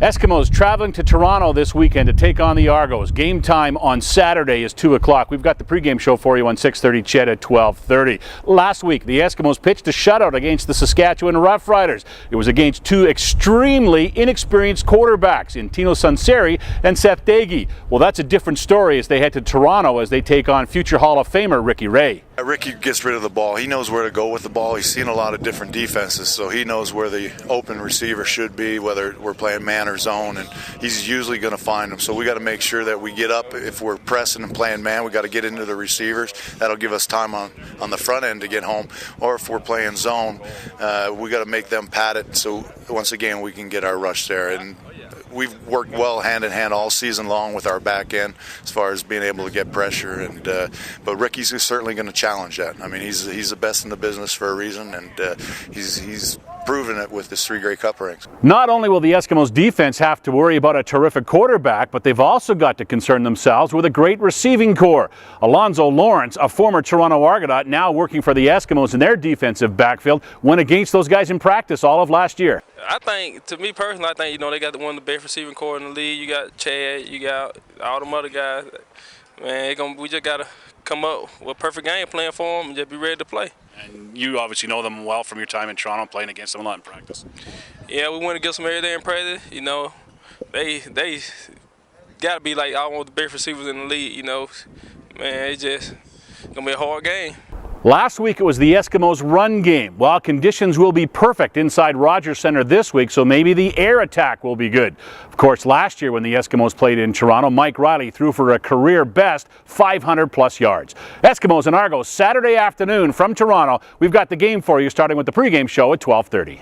Eskimos traveling to Toronto this weekend to take on the Argos. Game time on Saturday is 2 o'clock. We've got the pregame show for you on 6:30 CHED at 12:30. Last week, the Eskimos pitched a shutout against the Saskatchewan Roughriders. It was against two extremely inexperienced quarterbacks in Tino Sunseri and Seth Dagey. Well, that's a different story as they head to Toronto as they take on future Hall of Famer Ricky Ray. Ricky gets rid of the ball. He knows where to go with the ball. He's seen a lot of different defenses, so he knows where the open receiver should be, whether we're playing man or zone, and he's usually going to find them. So we got to make sure that we get up. If we're pressing and playing man, we got to get into the receivers. That'll give us time on the front end to get home. Or if we're playing zone, we got to make them pad it. So once again, we can get our rush there. And we've worked well hand in hand all season long with our back end as far as being able to get pressure, and but Ricky's certainly going to challenge that. I mean, he's the best in the business for a reason, and he's proven it with his 3 Grey Cup rings. Not only will the Eskimos defense have to worry about a terrific quarterback, but they've also got to concern themselves with a great receiving core. Alonzo Lawrence, a former Toronto Argonaut, now working for the Eskimos in their defensive backfield, went against those guys in practice all of last year. I think, to me personally, I think, they got one of the best receiving core in the league. You got Chad, you got all them other guys. Man, we just got to come up with a perfect game plan for them and just be ready to play. And you obviously know them well from your time in Toronto, playing against them a lot in practice. Yeah, we went against them every day in practice. They got to be like one of the best receivers in the league. Man, it's just going to be a hard game. Last week it was the Eskimos' run game. Well, conditions will be perfect inside Rogers Centre this week, so maybe the air attack will be good. Of course, last year when the Eskimos played in Toronto, Mike Riley threw for a career-best 500-plus yards. Eskimos and Argos, Saturday afternoon from Toronto. We've got the game for you, starting with the pregame show at 12:30.